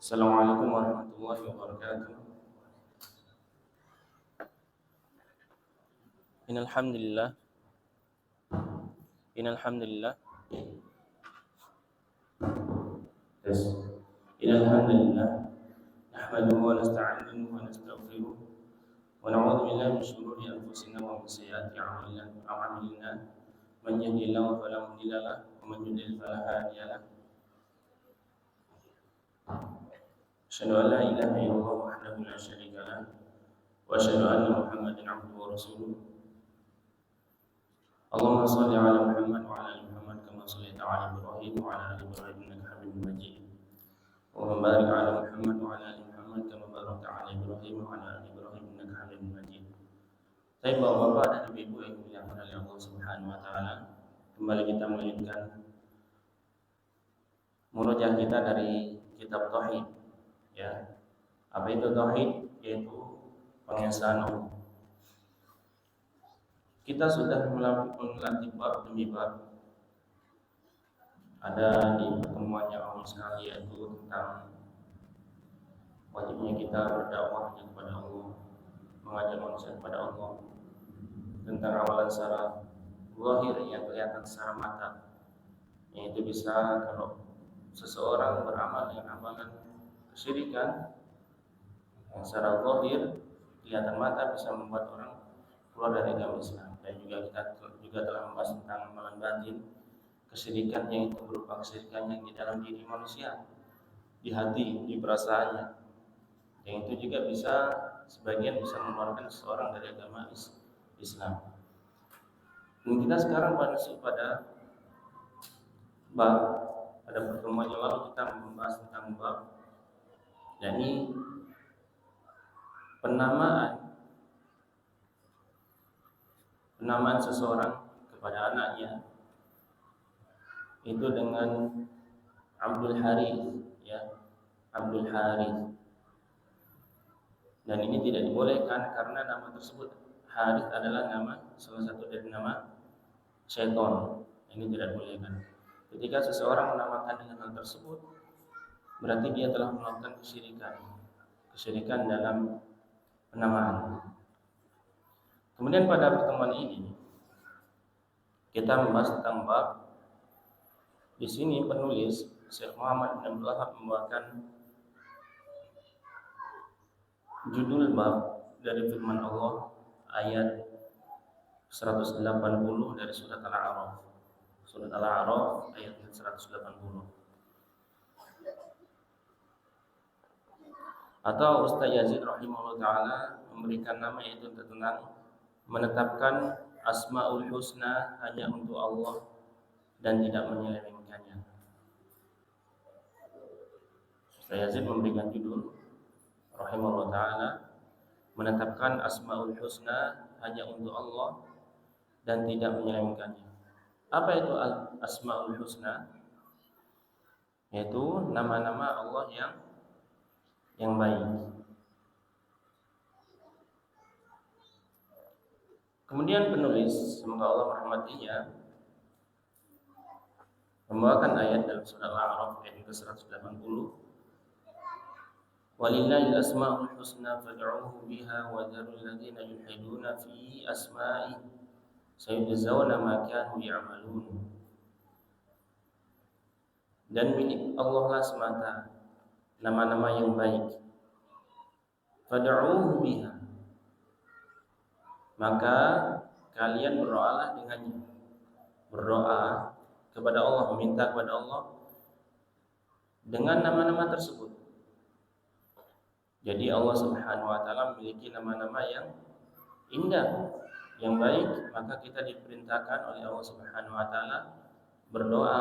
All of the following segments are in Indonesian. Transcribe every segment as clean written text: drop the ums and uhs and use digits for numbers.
Assalamualaikum warahmatullahi wabarakatuh. Innal hamdalillah Yes. Innal hamdalillah nahmaduhu wa nasta'inuhu wa nastaghfiruh wa na'udzu billahi min shururi anfusina wa min sayyiati a'malina. Man yahdihillahu fala mudilla lahu wa man yudlil fala hadiya lahu. Asyhadu an la ilaha illallah wahdahu la syarika lahu wa asyhadu anna Muhammadan 'abduhu wa rasuluh. Allahumma shalli ala Muhammad wa ala ali Muhammad kama shallaita ala Ibrahim wa ala ali Ibrahim innaka Hamidum Majid. Allahumma barik ala Muhammad wa ala ali Muhammad kama barakta ala Ibrahim wa ala ali Ibrahim innaka Hamidum Majid. Baik Bapak-bapak dan Ibu yang dimuliakan oleh Allah Subhanahu wa taala, kembali kita melanjutkan murojaah kita dari kitab tauhid. Ya. Apa itu tauhid? Yaitu pengesaan Allah. Kita sudah melatih bab demi bab. Ada di pertemuan yang awal sekali, yaitu tentang wajibnya kita berdakwah kepada Allah, mengajak manusia kepada Allah, tentang amalan secara zahir yang kelihatan secara mata, yaitu bisa kalau seseorang beramal dengan amalan kesyirikan yang secara zahir kelihatan mata bisa membuat orang keluar dari agama Islam. Dan kita juga telah membahas tentang amalan batin, kesyirikan yang itu berupa kesyirikan yang di dalam diri manusia, di hati, di perasaannya, yang itu juga bisa sebagian bisa mengeluarkan seseorang dari agama Islam. Dan kita sekarang masuk pada bab, pada pertemuan yang lalu kita membahas tentang bab, yakni penamaan seseorang kepada anaknya itu dengan Abdul Harith, ya, Abdul Harith. Dan ini tidak dibolehkan karena nama tersebut Harith adalah salah satu dari nama syaitan. Ini tidak dibolehkan. Ketika seseorang menamakan dengan hal tersebut, berarti dia telah melakukan kesyirikan dalam penamaan. Kemudian pada pertemuan ini kita membahas tentang bab. Di sini penulis Syekh Muhammad bin Abdul Wahab membawakan judul bab dari firman Allah ayat 180 dari surat Al-A'raf. Surat Al-A'raf ayat 180. Atau Ustaz Yazid rahimahullah taala memberikan nama yaitu tentang menetapkan Asmaul Husna hanya untuk Allah dan tidak menyelewengkannya. Ustaz Yazid memberikan judul rahimahullah taala menetapkan Asmaul Husna hanya untuk Allah dan tidak menyelewengkannya. Apa itu Asmaul Husna? Yaitu nama-nama Allah yang baik. Kemudian penulis, semoga Allah merahmatinya, membawakan ayat dalam surah Al-A'raf ayat ke-180. Walillahil asmaul husna fad'uuhu biha wa dharul ladzina yulhiduna fi asma'i sayujzauna ma kanu ya'malun. Dan milik Allah lah semata nama-nama yang baik. Fad'uuhu biha, maka kalian berdoalah dengannya. Berdoa kepada Allah, meminta kepada Allah dengan nama-nama tersebut. Jadi Allah Subhanahu wa taala memiliki nama-nama yang indah, yang baik, maka kita diperintahkan oleh Allah Subhanahu wa taala berdoa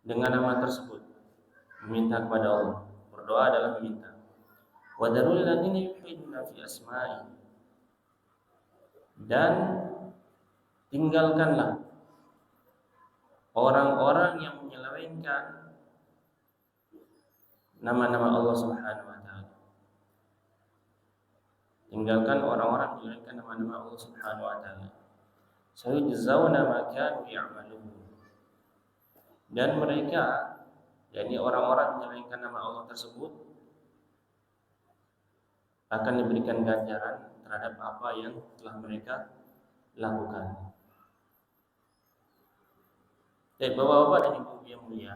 dengan nama tersebut. Meminta kepada Allah. Berdoa adalah meminta. Wa darul ladzina yulhiduna fi asma'i, dan tinggalkanlah orang-orang yang menyelewengkan nama-nama Allah Subhanahu wa taala. Tinggalkan orang-orang yang menyelewengkan nama-nama Allah Subhanahu wa taala. Sayujzauna ma kanu ya'malun. Dan mereka yakni orang-orang menyelewengkan nama Allah tersebut akan diberikan ganjaran terhadap apa yang telah mereka lakukan. Baik, Bapak-bapak dan Ibu yang mulia,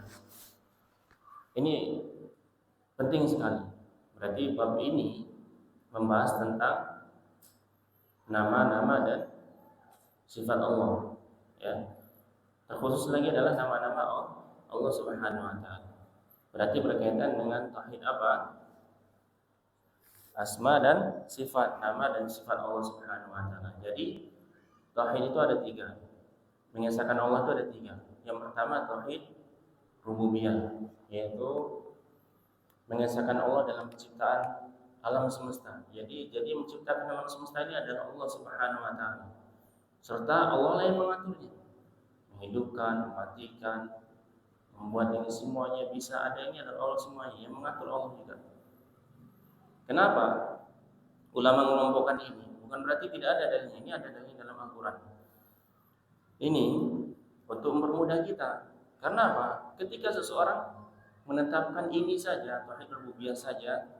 ini penting sekali. Berarti bab ini membahas tentang nama-nama dan sifat Allah, ya. Terkhusus lagi adalah nama-nama Allah Subhanahu wa taala. Berarti berkaitan dengan tauhid apa? Asma dan sifat, nama dan sifat Allah Subhanahu wa taala. Jadi tauhid itu ada 3. Mengesahkan Allah itu ada 3. Yang pertama tauhid rububiyah, yaitu mengesahkan Allah dalam penciptaan alam semesta. Jadi menciptakan alam semesta ini adalah Allah Subhanahu wa taala. Serta Allah lah yang mengaturnya. Menghidupkan, mematikan, membuat ini semuanya bisa adanya adalah Allah semuanya, yang mengatur Allah juga. Kenapa ulama mengelompokkan ini? Bukan berarti tidak ada dalilnya. Ini ada dalilnya dalam Al-Quran. Ini untuk mempermudah kita. Karena apa? Ketika seseorang menetapkan ini saja, tauhid rububiyah saja,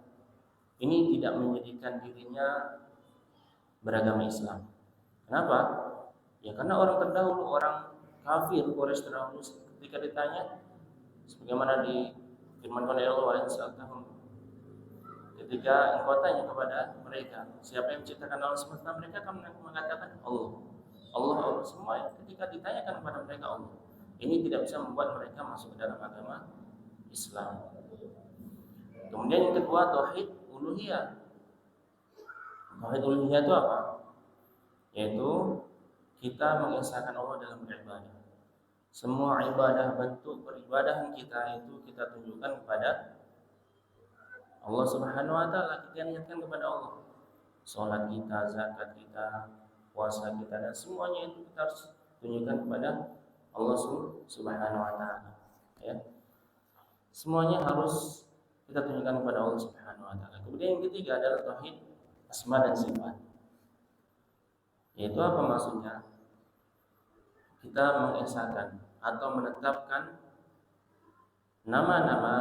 ini tidak menjadikan dirinya beragama Islam. Kenapa? Ya karena orang terdahulu, orang kafir Quraisy terdahulu, ketika ditanya, sebagaimana difirmankan oleh Allah SWT, ketika engkau tanya kepada mereka, siapa yang menciptakan alam semesta, mereka akan mengatakan Allah. Allah semua. Ketika ditanyakan kepada mereka Allah, ini tidak bisa membuat mereka masuk ke dalam agama Islam. Kemudian yang kedua tauhid uluhiyah. Tauhid uluhiyah itu apa? Yaitu kita mengesahkan Allah dalam beribadah. Semua ibadah, bentuk peribadahan kita itu kita tunjukkan kepada Allah Subhanahu wa taala, kita niatkan kepada Allah. Salat kita, zakat kita, puasa kita, dan semuanya itu kita harus tunjukkan kepada Allah Subhanahu wa taala, ya. Semuanya harus kita tunjukkan kepada Allah Subhanahu wa taala. Kemudian yang ketiga adalah tauhid asma dan sifat. Yaitu apa maksudnya? Kita mengesahkan atau menetapkan nama-nama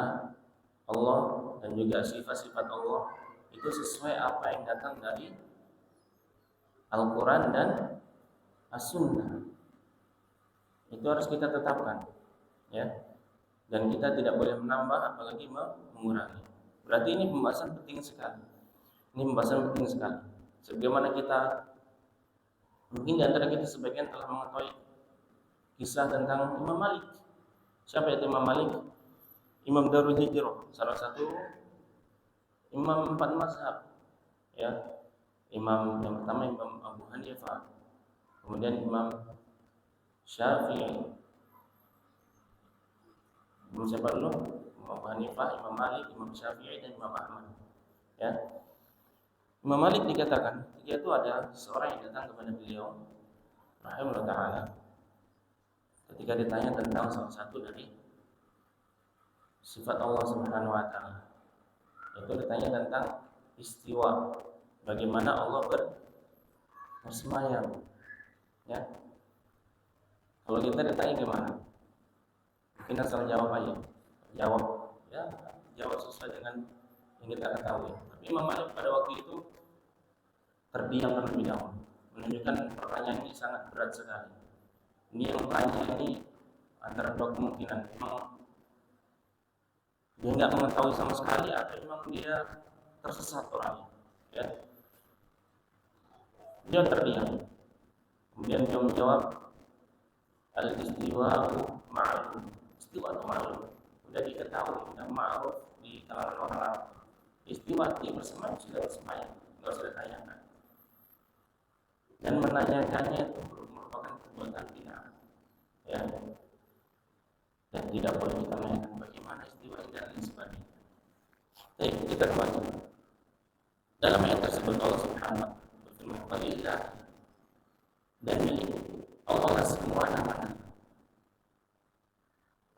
Allah dan juga sifat-sifat Allah itu sesuai apa yang datang dari Al-Quran dan As-Sunnah. Itu harus kita tetapkan, ya. Dan kita tidak boleh menambah apalagi mengurangi. Berarti ini pembahasan penting sekali. Ini pembahasan penting sekali. Sebagaimana kita mungkin di antara kita sebagian telah mengetahui kisah tentang Imam Malik. Siapa itu Imam Malik? Imam Darul Hijrah, salah satu imam 4 mazhab, ya. Imam yang pertama Imam Abu Hanifah, kemudian Imam Syafi'i, Imam siapa dulu? Imam Abu Hanifah, Imam Malik, Imam Syafi'i, dan Imam Ahmad, ya. Imam Malik dikatakan ketika itu ada seorang yang datang kepada beliau rahimahullah ta'ala, ketika ditanya tentang salah satu dari sifat Allah Subhanahu wa taala. Itu ditanya tentang istiwa, bagaimana Allah bersemayam, ya. Kalau kita ditanya gimana? Mungkin asal jawab aja. Jawab, ya, jawab sesuai dengan yang kita ketahui. Tapi Imam Malik pada waktu itu terdiam terlebih dahulu, menunjukkan pertanyaan ini sangat berat sekali. Ini yang tanya ini antara dua kemungkinan, memang dia nggak mengetahui sama sekali atau memang dia tersesat orangnya, ya. Dia terdiam, kemudian dia menjawab, al-istiwa'u ma'lum. Istiwa itu ma'lum, sudah diketahui, sudah ma'ruf di kalangan orang Arab. Istiwa dia bersemayam, sudah bersemayam, nggak usah ditanyakan. Dan menanyakannya itu merupakan perbuatan bid'ah, ya. Dan tidak boleh kita menanyakan bagaimana istiwa dan lain sebagainya. Jadi kita baca dalam ayat tersebut Allah Subhanahu berfirman, "Walillah", dan milik Allah semua nama-nama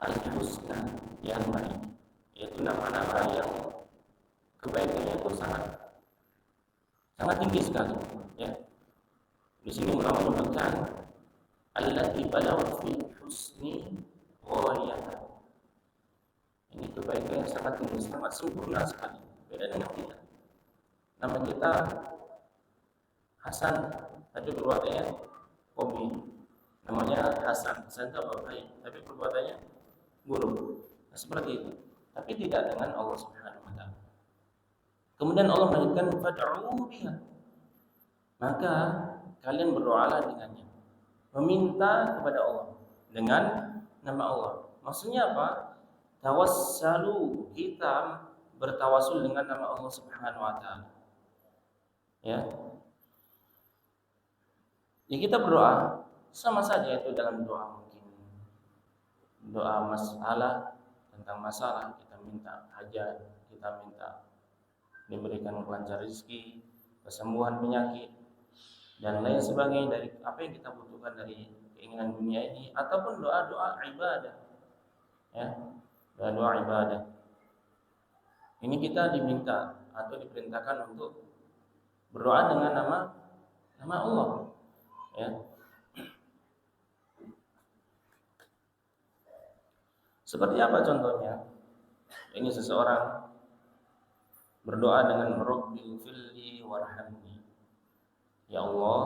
al-husna yang baik, yaitu nama-nama yang kebaikannya itu sangat tinggi sekali, ya. Di sini ulama menyebutkan allati balagha fi husni ghayata, Ini kebaikan yang sangat tinggi, sangat sempurna sekali. Beda dengan kita. Nama kita Hasan, tapi perbuatannya Kobi. Namanya Hasan itu apa baik, tapi perbuatannya buruk. Nah, seperti itu. Tapi tidak dengan Allah Subhanahu wa taala. Kemudian Allah menyebutkan fad'u biha. Maka kalian berdoalah dengannya. Meminta kepada Allah dengan nama Allah. Maksudnya apa? Tawassalu, kita bertawasul dengan nama Allah Subhanahu wa taala. Ya. Ya kita berdoa sama saja itu dalam doa mungkin. Doa masalah, tentang masalah, kita minta hajat, kita minta diberikan kelancaran rezeki, kesembuhan penyakit dan lain sebagainya dari apa yang kita butuhkan dari keinginan dunia ini, ataupun doa-doa ibadah. Ya, doa-doa ibadah. Ini kita diminta atau diperintahkan untuk berdoa dengan nama Allah. Ya. Seperti apa contohnya? Ini seseorang berdoa dengan Rabbil firli warhamni. Ya Allah,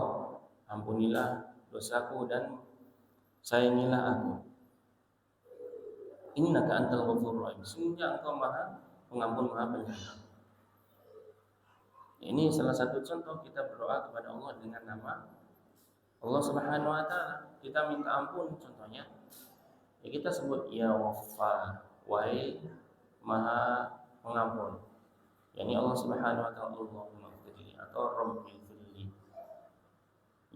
ampunilah dosaku dan sayangilah aku. Innaka antal ghafurur rahim. Sungguhnya Engkau Maha Pengampun, Maha Penyayang. Ini salah satu contoh kita berdoa kepada Allah dengan nama Allah Subhanahu wa taala. Kita minta ampun contohnya. Ya kita sebut ya Ghaffar, wahai Maha Pengampun. Yani Allah Subhanahu wa taala, Allahumma ighfirli atau Rabbil firli.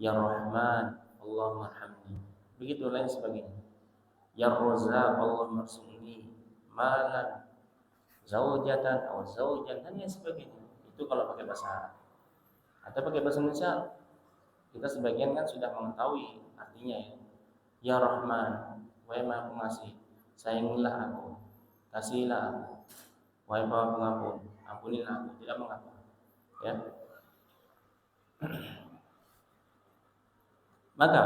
Ya Rahman, Allahumma arhamni. Begitu lain sebagainya. Ya Razzaq, Allahumma arzuqni malan, zaujatan atau zaujan dan lain sebagainya. Itu kalau pakai bahasa Arab. Atau pakai bahasa Indonesia, kita sebagian kan sudah mengetahui artinya ya. Ya Rahman, wahai Maha Pengasih, sayangilah aku, kasihilah aku. Wahai Maha Pengampun, ampunilah aku, tidak mengapa. Ya. Maka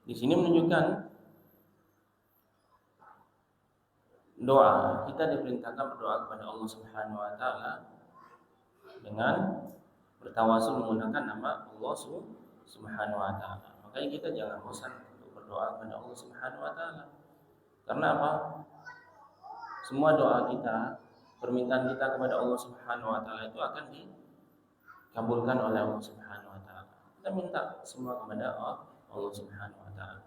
di sini menunjukkan doa, kita diperintahkan berdoa kepada Allah Subhanahu wa taala dengan bertawasul menggunakan nama Allah Subhanahu wa taala. Makanya kita jangan bosan untuk berdoa kepada Allah Subhanahu wa taala. Karena apa? Semua doa kita, permintaan kita kepada Allah Subhanahu wa taala itu akan dikabulkan oleh Allah Subhanahu wa taala. Kita minta semua kepada Allah Subhanahu wa taala.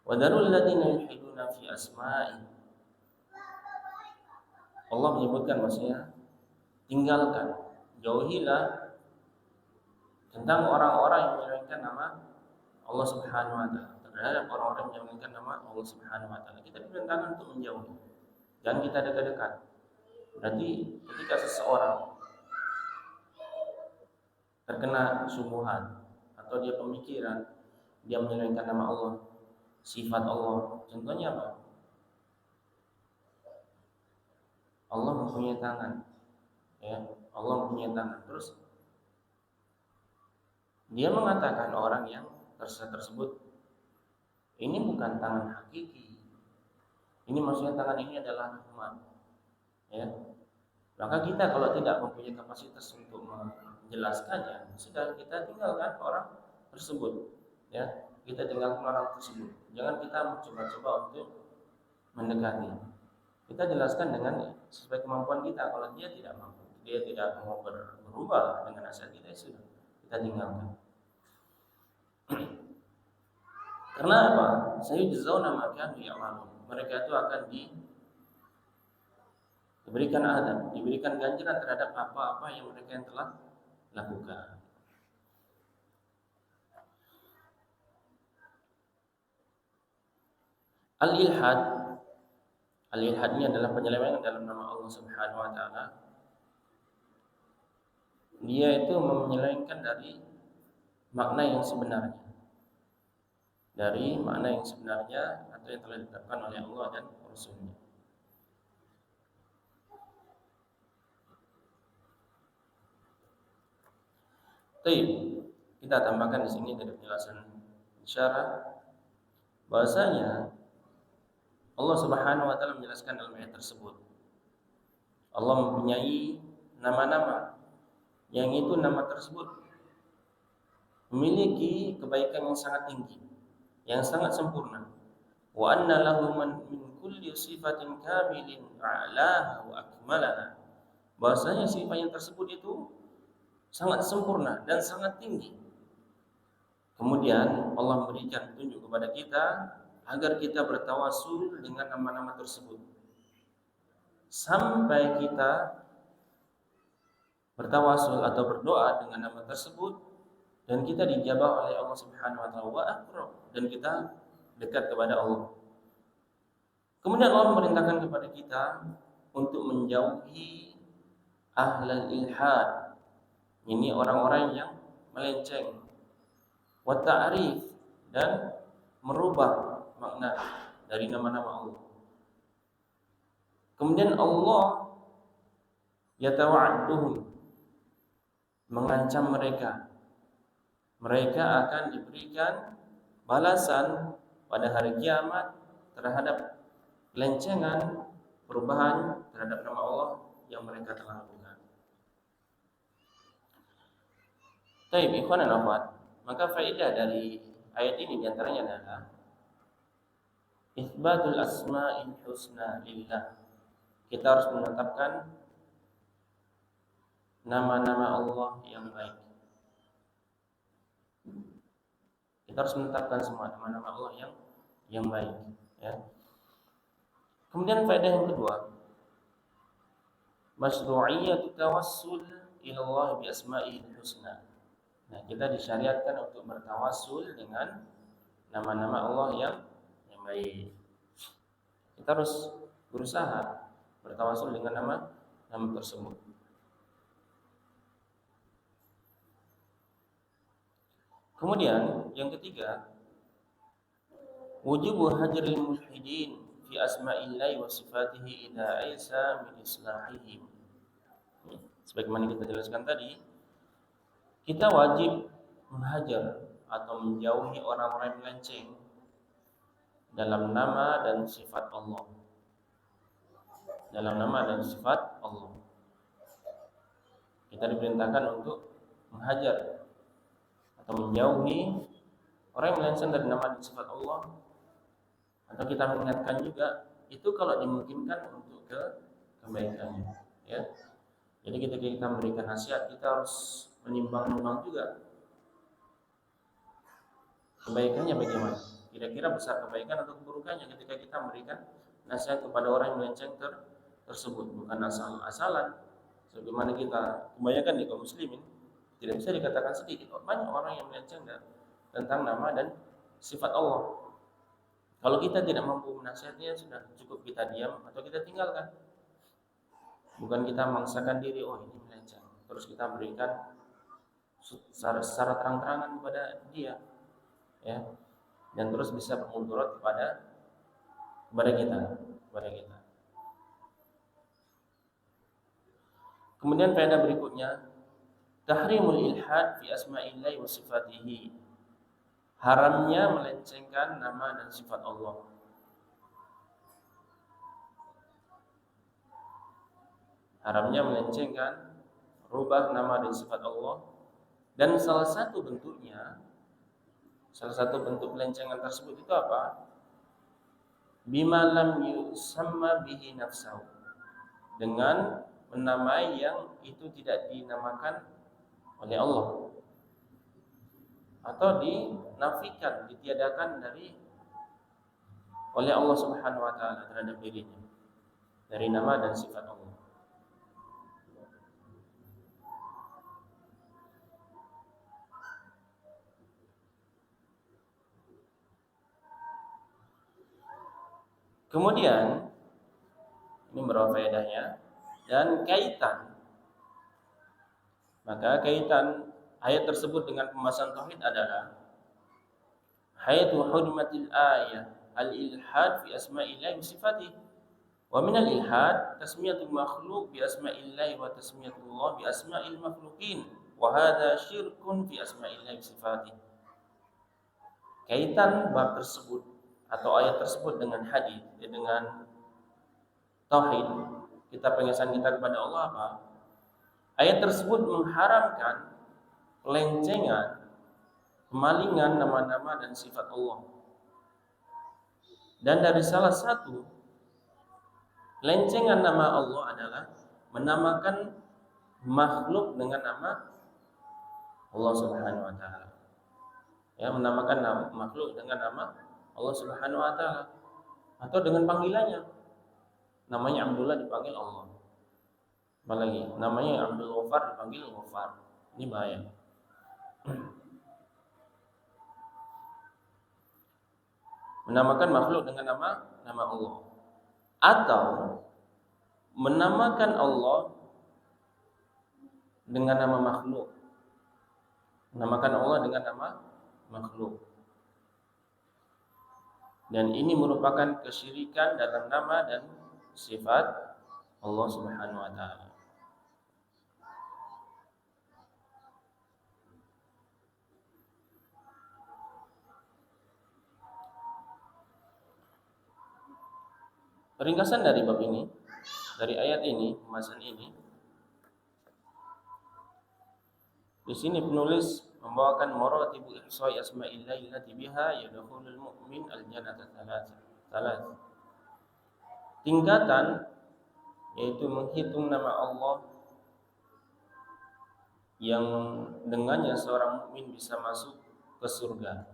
Wa darul ladzina yulhiduna fi asma'i. Allah menyebutkan maksudnya tinggalkan, jauhilah tentang orang-orang yang menyelewengkan nama Allah Subhanahu wa taala. Terhadap orang-orang yang menyelewengkan nama Allah Subhanahu wa taala, kita diperintahkan untuk menjauhi. Jangan kita dekat-dekat. Berarti ketika seseorang terkena subuhan atau dia pemikiran, dia menyelewengkan nama Allah, sifat Allah, contohnya apa? Allah mempunyai tangan, ya, Allah mempunyai tangan. Terus dia mengatakan orang yang tersebut, ini bukan tangan hakiki. Ini maksudnya tangan ini adalah rahmat, ya. Maka kita kalau tidak mempunyai kapasitas untuk menjelaskannya, sudah kita tinggalkan orang tersebut, ya. Kita tinggalkan orang tersebut. Jangan kita mencoba-coba untuk mendekati. Kita jelaskan dengan sesuai kemampuan kita. Kalau dia tidak mampu, dia tidak mau berubah dengan nasihat kita, sudah kita tinggalkan. Karena apa? Sayujzauna ma kanu ya'malun. Mereka itu akan diberikan adab, diberikan ganjaran terhadap apa-apa yang mereka yang telah lakukan. Al-ilhad ini adalah penyelewengan dalam nama Allah Subhanahu wa taala. Dia itu menyelewengkan dari makna yang sebenarnya. Dari makna yang sebenarnya atau yang telah ditetapkan oleh Allah dan Rasul-Nya. Baik, kita tambahkan di sini dari penjelasan syarah bahwasanya Allah Subhanahu wa taala menjelaskan dalam ayat tersebut. Allah mempunyai nama-nama yang itu nama tersebut memiliki kebaikan yang sangat tinggi, yang sangat sempurna. Wa anna lahu min kulli sifatin kamilin a'laha wa akmalaha. Bahasanya sifat yang tersebut itu sangat sempurna dan sangat tinggi. Kemudian Allah memberikan petunjuk kepada kita agar kita bertawasul dengan nama-nama tersebut. Sampai kita bertawasul atau berdoa dengan nama tersebut dan kita dijabah oleh Allah Subhanahu wa taala wa aqrab, dan kita dekat kepada Allah. Kemudian Allah memerintahkan kepada kita untuk menjauhi ahlul ilhad. Ini orang-orang yang melenceng, wa ta'rif, dan merubah makna dari nama-nama Allah. Kemudian Allah yatawa'aduhum, mengancam mereka. Mereka akan diberikan balasan pada hari kiamat terhadap pelencengan, perubahan terhadap nama Allah yang mereka telah lakukan. Baik, ikhwan dan akhwat, maka faedah dari ayat ini diantaranya adalah itsbatul asma'il husna lillah. Kita harus menetapkan nama-nama Allah yang baik. Kita harus menetapkan semua nama-nama Allah yang baik, ya. Kemudian faedah yang kedua, masyru'iyyatut tawassul ila Allah bi asma'il husna. Nah, kita disyariatkan untuk bertawassul dengan nama-nama Allah yang baik. Kita harus berusaha bertawassul dengan nama tersebut. Kemudian yang ketiga, wujubu hajril mulhidin fi asma'illahi wa sifatihi idza aisa min islahihim. Sebagaimana kita jelaskan tadi, kita wajib menghajar atau menjauhi orang-orang yang melenceng dalam nama dan sifat Allah. Dalam nama dan sifat Allah, kita diperintahkan untuk menghajar atau menjauhi orang yang melenceng dari nama dan sifat Allah. Atau kita mengingatkan juga itu kalau dimungkinkan untuk kebaikannya, ya. Jadi ketika kita memberikan nasihat, kita harus menimbang-nimbang juga kebaikannya bagaimana. Kira-kira besar kebaikan atau keburukannya ketika kita memberikan nasihat kepada orang yang melenceng tersebut, bukan asal-asalan. Sebagaimana kita kebanyakan di kaum muslimin, tidak bisa dikatakan sedikit, banyak orang yang melenceng tentang nama dan sifat Allah. Kalau kita tidak mampu menasihatnya, sudah cukup kita diam atau kita tinggalkan. Bukan kita memaksakan diri, oh ini melenceng, terus kita berikan secara terang-terangan kepada dia, ya, dan terus bisa bermudarat kepada kita. Kemudian faedah berikutnya, tahrimul ilhad fi asma'illahi wa sifatihi. Haramnya melencengkan nama dan sifat Allah. Haramnya melencengkan, rubah nama dan sifat Allah. Dan salah satu bentuk pelencengan tersebut itu apa? Bima lam yusamma bihi nafsahu, dengan menamai yang itu tidak dinamakan oleh Allah, atau dinafikan, ditiadakan oleh Allah Subhanahu wa taala terhadap dirinya dari nama dan sifat Allah. Kemudian ini berapa faedahnya dan kaitan. Maka kaitan ayat tersebut dengan pembahasan tauhid adalah hayatu hurmatil ayat al-ilhad fi asma'illahi wa sifatihi. Wa min al-ilhad tasmiyatul makhluq bi asma'illahi wa tasmiyatullah bi asma'il makhluqin, wa hadha syirkun fi asma'illahi wa sifatihi. Kaitan bab tersebut atau ayat tersebut dengan hadis, dengan tauhid, kita pengesahan kita kepada Allah apa? Ayat tersebut mengharamkan pelencengan, kemalingan nama-nama dan sifat Allah. Dan dari salah satu lencengan nama Allah adalah menamakan makhluk dengan nama Allah Subhanahu wa taala. Ya, menamakan makhluk dengan nama Allah Subhanahu wa taala atau dengan panggilannya. Namanya Abdullah dipanggil Allah. Apalagi namanya Abdul Ghaffar dipanggil Ghaffar. Ini bahaya. Menamakan makhluk dengan nama Allah atau menamakan Allah dengan nama makhluk. Menamakan Allah dengan nama makhluk. Dan ini merupakan kesyirikan dalam nama dan sifat Allah Subhanahu wa taala. Ringkasan dari bab ini, dari ayat ini, pembahasan ini, di sini penulis membawakan maratibu ihsa'i asma'illahi allati biha yadkhulul mu'min al-jannata thalath. Tingkatan yaitu menghitung nama Allah yang dengannya seorang mukmin bisa masuk ke surga.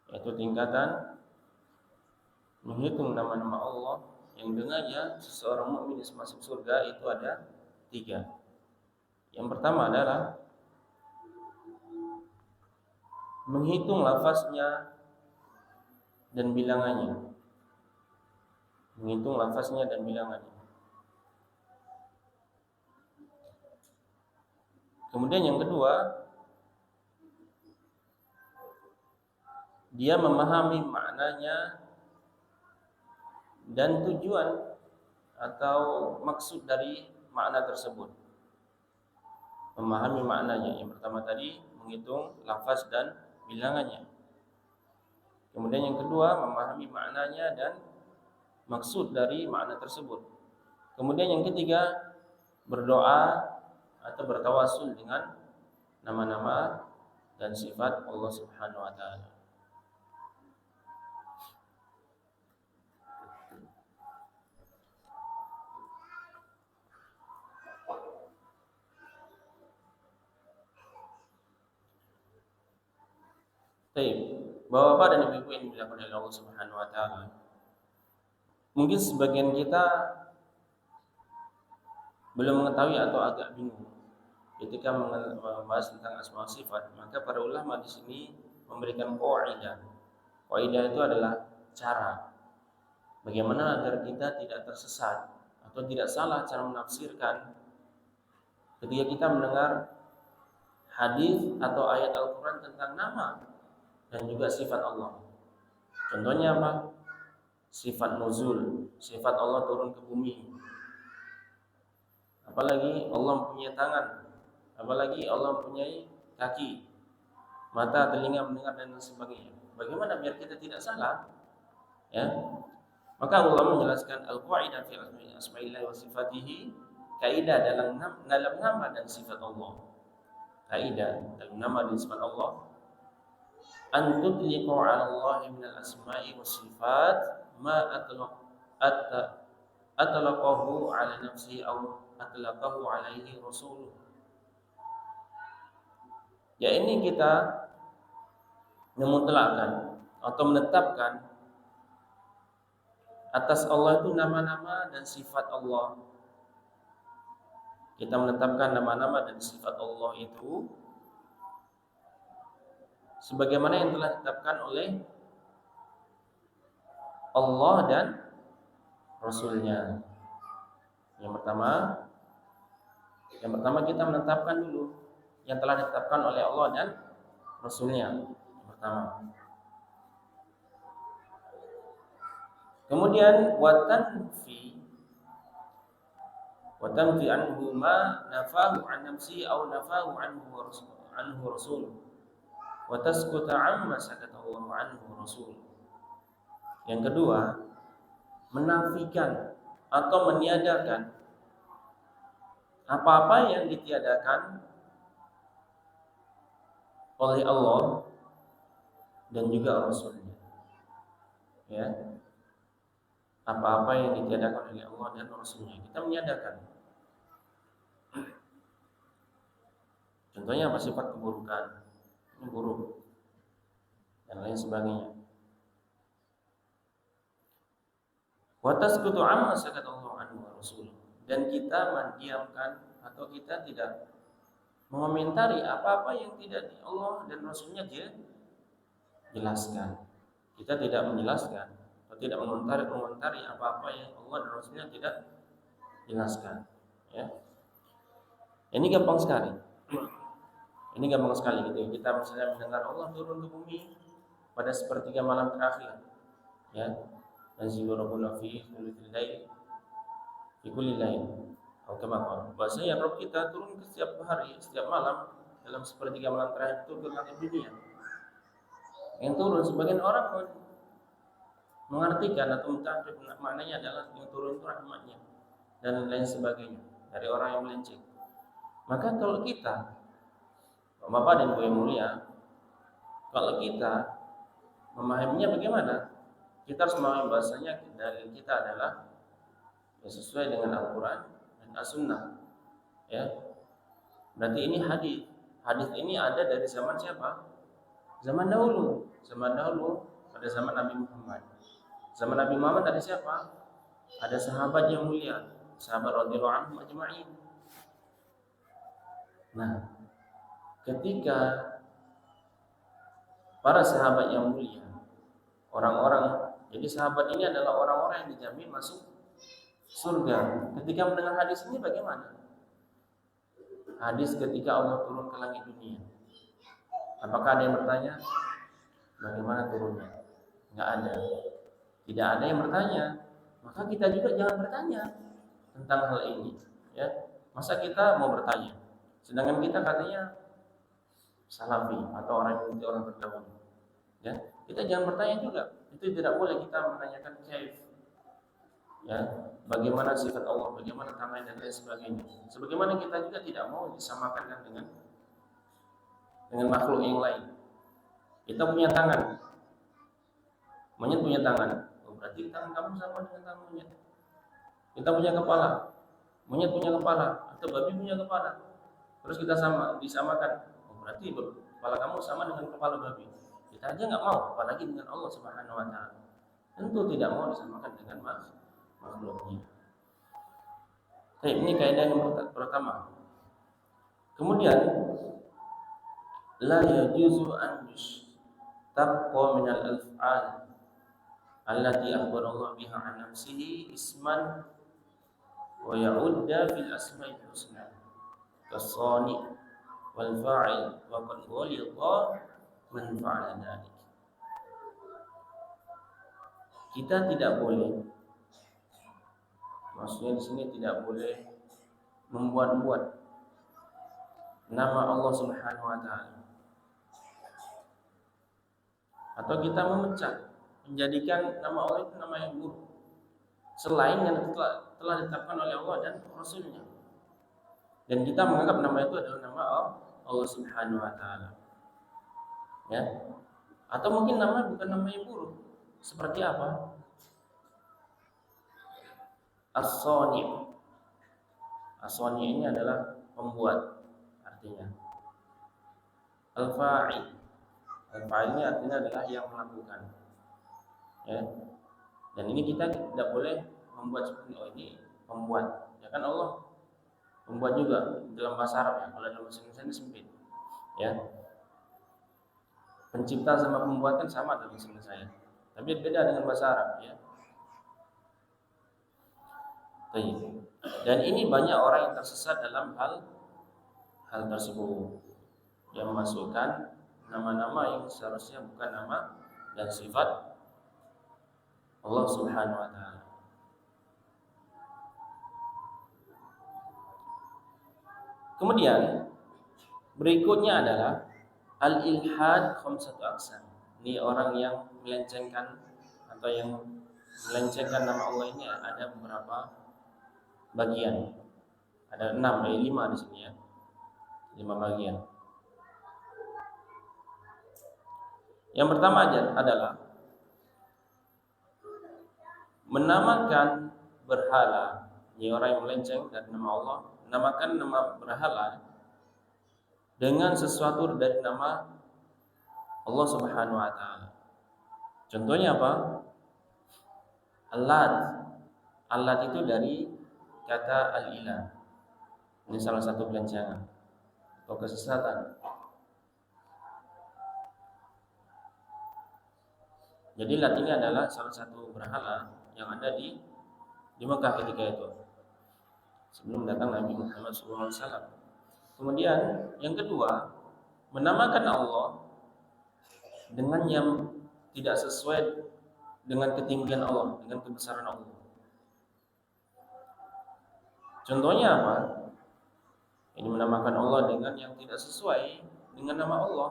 Yaitu tingkatan menghitung nama-nama Allah yang dengannya seseorang mukmin bisa masuk surga itu ada 3. Yang pertama adalah menghitung lafaznya dan bilangannya. Menghitung lafaznya dan bilangannya. Kemudian yang kedua, dia memahami maknanya dan tujuan atau maksud dari makna tersebut. Memahami maknanya. Yang pertama tadi menghitung lafaz dan bilangannya. Kemudian yang kedua memahami maknanya dan maksud dari makna tersebut. Kemudian yang ketiga berdoa atau bertawasul dengan nama-nama dan sifat Allah Subhanahu wa taala. Baik, Bapak-bapak dan Ibu-ibu yang dimuliakan oleh Allah Subhanahu wa taala. Mungkin sebagian kita belum mengetahui atau agak bingung ketika membahas tentang asma sifat, maka para ulama di sini memberikan kaidah. Kaidah itu adalah cara bagaimana agar kita tidak tersesat atau tidak salah cara menafsirkan ketika kita mendengar hadis atau ayat Al-Qur'an tentang nama dan juga sifat Allah. Contohnya apa? Sifat nuzul, sifat Allah turun ke bumi. Apalagi Allah mempunyai tangan, apalagi Allah mempunyai kaki, mata, telinga, mendengar dan sebagainya. Bagaimana biar kita tidak salah? Ya. Maka Allah menjelaskan al-qaidah fi asma'illah wa sifatihi, kaidah dalam nama dan sifat Allah. Kaidah dalam nama dan sifat Allah, an tutliqu 'ala Allah min al-asma'i was sifat ma atlaqahu 'ala nafsihi aw atlaqahu 'alaihi rasuluh. Ya, ini kita memutlakkan atau menetapkan atas Allah itu nama-nama dan sifat Allah. Kita menetapkan nama-nama dan sifat Allah itu sebagaimana yang telah ditetapkan oleh Allah dan Rasulnya. Yang pertama kita menetapkan dulu yang telah ditetapkan oleh Allah dan Rasulnya. Yang pertama. Kemudian watanfi anhu ma nafahu an nafsi aw nafahu anhu rasul wa taskuta amma sakata Allah anhu rasul. Yang kedua, menafikan atau meniadakan apa-apa yang ditiadakan oleh Allah dan juga Rasulnya. Ya, apa-apa yang ditiadakan oleh Allah dan Rasulnya, kita meniadakan. Contohnya apa? Sifat keburukan, ini buruk, dan lain sebagainya. Wa tasqutu amma sakata Allah anhu wa rasuluh. Dan kita mendiamkan atau kita tidak mengomentari apa-apa yang tidak Allah dan Rasulnya dia jelaskan. Kita tidak menjelaskan atau tidak mengomentari apa-apa yang Allah dan Rasulnya tidak jelaskan. Ya. Ini gampang sekali. Ini gampang sekali gitu. Kita misalnya mendengar Allah turun ke bumi pada sepertiga malam terakhir. Ya. Nazilu rabbuna fi kulli lail. Oke, maka bahasanya Rabb kita turun ke setiap hari, setiap malam dalam sepertiga malam terakhir itu ke langit dunia. Yang turun sebagian orang mengartikan atau mentarif maknanya adalah yang turun itu rahmatnya dan lain sebagainya dari orang yang melenceng. Maka kalau kita, Bapak dan Ibu yang mulia, kalau kita memahaminya bagaimana? Kita harus memahami bahasanya dalil kita adalah sesuai dengan Al-Quran dan As-Sunnah. Ya, berarti ini hadis. Hadis ini ada dari zaman siapa? Zaman dahulu. Zaman dahulu pada zaman Nabi Muhammad. Zaman Nabi Muhammad ada siapa? Ada sahabat yang mulia, sahabat radhiyallahu anhum ajma'in. Nah, ketika para sahabat yang mulia, orang-orang, jadi sahabat ini adalah orang-orang yang dijamin masuk surga. Ketika mendengar hadis ini bagaimana? Hadis ketika Allah turun ke langit dunia. Apakah ada yang bertanya? Bagaimana turunnya? Enggak ada. Tidak ada yang bertanya. Maka kita juga jangan bertanya tentang hal ini. Ya, masa kita mau bertanya? Sedangkan kita katanya salafi atau orang yang mengikuti orang terdahulu. Ya, kita jangan bertanya juga. Itu tidak boleh kita menanyakan kaif. Ya, bagaimana sifat Allah, bagaimana namanya dan lain sebagainya. Sebagaimana kita juga tidak mau disamakan dengan makhluk yang lain. Kita punya tangan, monyet punya tangan. Oh, berarti tangan kamu sama dengan tangan monyet. Kita punya kepala, monyet punya kepala, atau babi punya kepala. Terus kita disamakan. Oh, berarti kepala kamu sama dengan kepala babi. Kita aja nggak mau, apalagi dengan Allah Subhanahu Wa Taala. Tentu tidak mau disamakan dengan makhluknya. Baik, ini kaidah yang pertama. Kemudian la yajuzu an tabqa min al-af'al allati akhbara Allah biha an nafsihi isman wa ya'udda fil asma'il husna kas-sani wal fa'il wa qad ghalidha man fa'ala dhalik. Kita tidak boleh, maksudnya di sini tidak boleh membuat-buat nama Allah Subhanahu Wa Taala, atau kita memecah menjadikan nama Allah itu nama yang buruk selain yang telah ditetapkan oleh Allah dan Rasulnya, dan kita menganggap nama itu adalah nama Allah Subhanahu Wa Taala. Ya, atau mungkin nama bukan nama yang buruk. Seperti apa? As-Sani. As-Sani ini adalah pembuat artinya. Al-Fa'il. Al-Fa'il ini artinya adalah yang melakukan. Ya. Dan ini kita tidak boleh membuat seperti ini pembuat. Ya kan Allah membuat juga dalam bahasa Arab ya. Kalau dalam bahasa Indonesia ini sempit. Ya. Pencipta sama pembuat kan sama dalam bahasa Indonesia. Tapi beda dengan bahasa Arab ya. Dan ini banyak orang yang tersesat dalam hal tersebut, yang memasukkan nama-nama yang seharusnya bukan nama dan sifat Allah Subhanahu Wa Taala. Kemudian berikutnya adalah al-ilhad khamsatu aqsam. Ini orang yang melencengkan atau yang melencengkan nama Allah ini ada beberapa bagian. Ada 5 di sini ya. 5 bagian. Yang pertama adalah menamakan berhala. Ini orang yang melenceng dari nama Allah, menamakan nama berhala dengan sesuatu dari nama Allah Subhanahu wa taala. Contohnya apa? Allat. Allat itu dari kata al-ilah. Ini salah satu pelencengan atau kesesatan. Jadi Lat ini adalah salah satu berhala yang ada di Mekah ketika itu, sebelum datang Nabi Muhammad SAW. Kemudian yang kedua, menamakan Allah dengan yang tidak sesuai dengan ketinggian Allah, dengan kebesaran Allah. Contohnya apa? Ini menamakan Allah dengan yang tidak sesuai dengan nama Allah.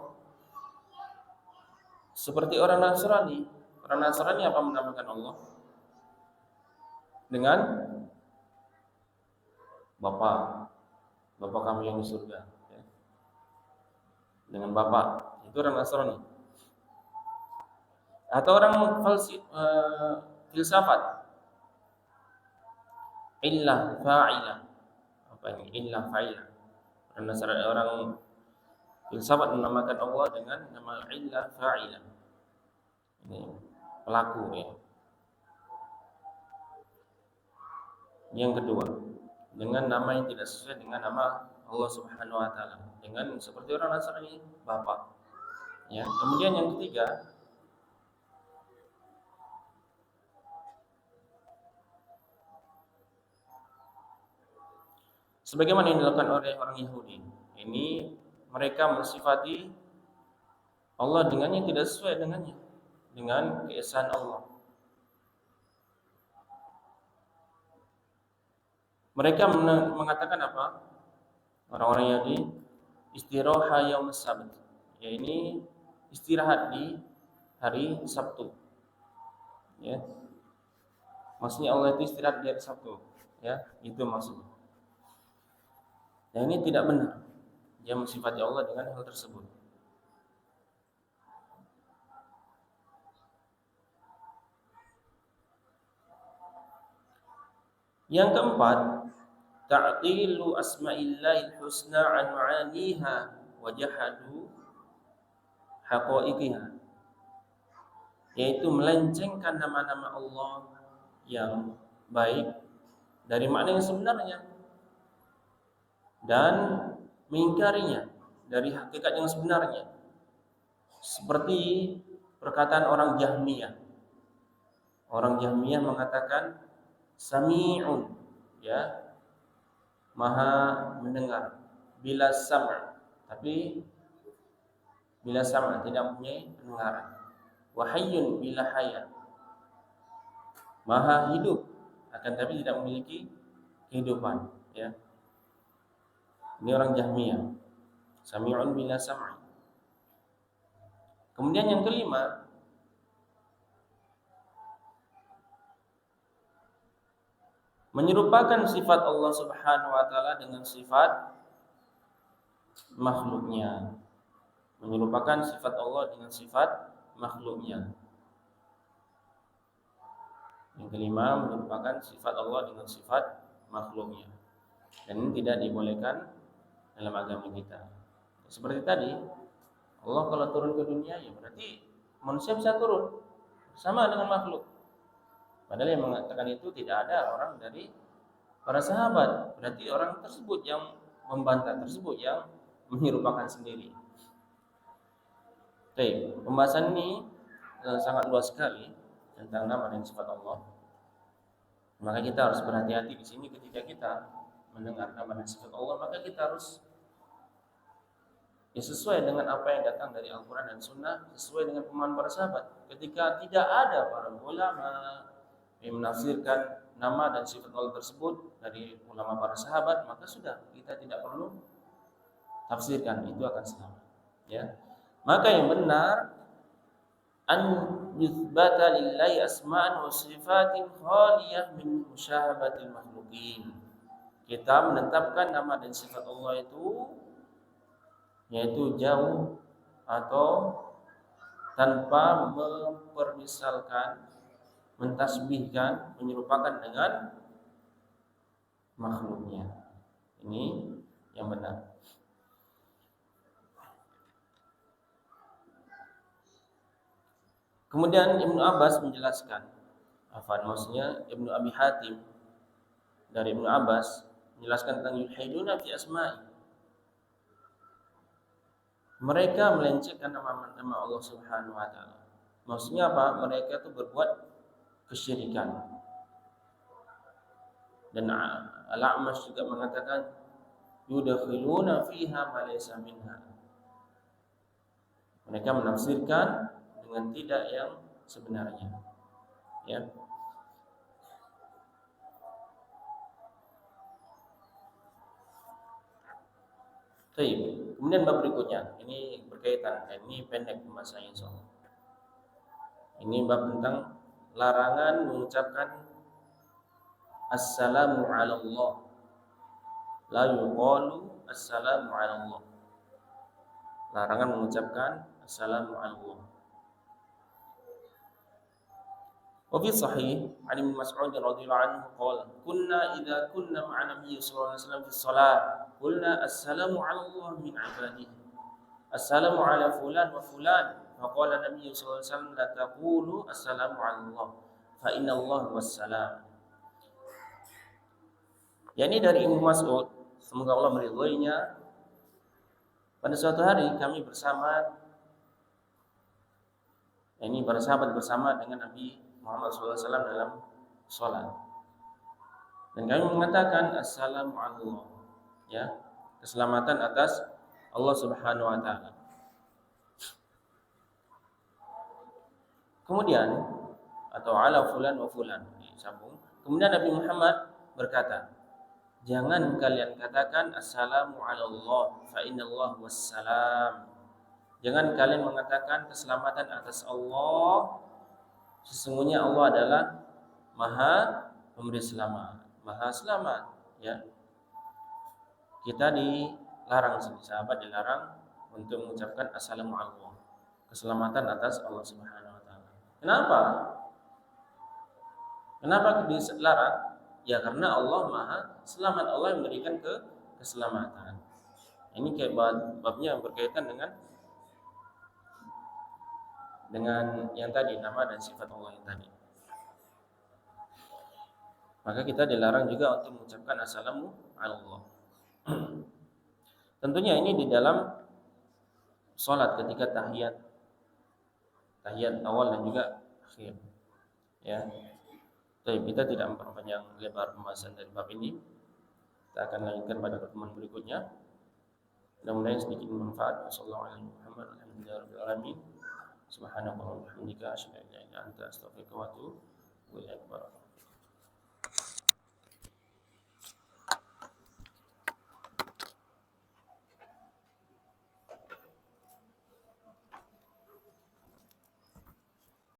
Seperti orang Nasrani. Orang Nasrani apa menamakan Allah? Dengan Bapa kami yang di surga. Ya. Dengan Bapa. Itu orang Nasrani. Atau orang filsafat. Illah fa'ilah. Apa ini? Illah fa'ilah. Orang Nasrani, orang filsafat menamakan Allah dengan nama illah fa'ilah. Ini pelaku ya. Yang kedua, dengan nama yang tidak sesuai dengan nama Allah Subhanahu wa taala, dengan seperti orang Nasrani Bapa. Ya. Kemudian yang ketiga, sebagaimana yang dilakukan oleh orang Yahudi. Ini mereka mensifati Allah dengan yang tidak sesuai dengannya, dengan keesaan Allah. Mereka mengatakan apa? Orang-orang Yahudi, istirahat yaum sabt. Ya, ini istirahat di hari Sabtu. Ya. Maksudnya Allah itu istirahat di hari Sabtu. Ya, itu maksudnya. Dan ini tidak benar. Dia mensifati Allah dengan hal tersebut. Yang keempat, ta'tilu asma'illahil husna an ma'aniha wa jahadu haqa'iqiha, yaitu melencengkan nama-nama Allah yang baik dari makna yang sebenarnya dan mengingkarinya dari hakikat yang sebenarnya, seperti perkataan orang Jahmiyah. Orang Jahmiyah mengatakan Sami'un, ya, maha mendengar, bila sam', tapi bila sam' tidak mempunyai pendengaran. Wa hayyun bila hayat, maha hidup akan tapi tidak memiliki kehidupan, ya. Ini orang Jahmiyah. Sami'un bila sam'. Kemudian yang kelima, menyerupakan sifat Allah Subhanahu wa taala dengan sifat makhluknya. Menyerupakan sifat Allah dengan sifat makhluknya. Yang kelima, menyerupakan sifat Allah dengan sifat makhluknya. Dan ini tidak dibolehkan dalam agama kita. Seperti tadi, Allah kalau turun ke dunia, ya berarti manusia bisa turun sama dengan makhluk. Padahal yang mengatakan itu tidak ada orang dari para sahabat. Berarti orang tersebut yang membantah, tersebut yang menyerupakan sendiri. Baik, pembahasan ini sangat luas sekali tentang nama dan sifat Allah. Maka kita harus berhati-hati di sini ketika kita mendengar nama dan sifat Allah. Maka kita harus sesuai dengan apa yang datang dari Al-Quran dan Sunnah, sesuai dengan pemahaman para sahabat. Ketika tidak ada para ulama yang menafsirkan nama dan sifat Allah tersebut dari ulama para sahabat, maka sudah, kita tidak perlu tafsirkan, itu akan selamat. Ya, maka yang benar an yuthbata lillahi asma'an wa sifatin khaliyah min musyahabatil makhluqin. Kita menetapkan nama dan sifat Allah itu yaitu jauh atau tanpa mempermisalkan, mentasbihkan, menyerupakan dengan makhluknya. Ini yang benar. Kemudian Ibnu Abbas menjelaskan, maksudnya Ibnu Abi Hatim dari Ibnu Abbas menjelaskan tentang yulhiduna fi asma'i. Mereka melencengkan nama-nama Allah Subhanahu wa taala. Maksudnya apa? Mereka itu berbuat kesyirikan. Dan Al-A'mash juga mengatakan yudakhiluna fiha ma laysa minha. Mereka menafsirkan dengan tidak yang sebenarnya. Ya. Baik. Kemudian bab berikutnya, ini berkaitan, ini pendek pembahasannya soal. Ini bab tentang larangan mengucapkan assalamu ala Allah. La yuqalu assalamu ala Allah. Larangan mengucapkan assalamu ala Allah. Wa fi sahih an Ibnu Mas'ud radhiyallahu anhu qala kunna idza kunna ma'a Nabi sallallahu alaihi wasallam fi shalah qulna assalamu ala Allah min ibadihi. Assalamu ala fulan wa fulan. Faqala Nabi sallallahu alaihi wasallam la taqulu assalamu ala Allah fa inna Allah wassalam. Yani dari Ibnu Mas'ud, semoga Allah meridhoinya, pada suatu hari kami bersama, ini para sahabat bersama dengan Nabi Muhammad SAW dalam sholat, dan kami mengatakan assalamu ala, ya, keselamatan atas Allah Subhanahu wa taala. Kemudian atau ala fulan wa fulan disambung. Kemudian Nabi Muhammad berkata, jangan kalian katakan assalamu ala Allah fa innallaha wassalam. Jangan kalian mengatakan keselamatan atas Allah, sesungguhnya Allah adalah Maha Pemberi Selamat, Maha Selamat, ya. Kita dilarang, sahabat dilarang untuk mengucapkan assalamu ala Allah, keselamatan atas Allah Subhanahu wa taala. Kenapa? Kenapa dilarang? Ya karena Allah Maha Selamat, Allah yang memberikan keselamatan. Ini kayak babnya berkaitan dengan yang tadi, nama dan sifat Allah yang tadi. Maka kita dilarang juga untuk mengucapkan assalamu ala Allah. Tentunya ini di dalam sholat ketika tahiyat awal dan juga akhir. Ya. Tapi kita tidak memperpanjang lebar pembahasan dari bab ini. Kita akan lanjutkan pada pertemuan berikutnya. Mudah-mudahan sedikit bermanfaat. Alhamdulillahirobbilalamin. Subhanallah wa bihamdika asyhadu an la ilaha illa anta astaghfiruka wa atubu ilaik.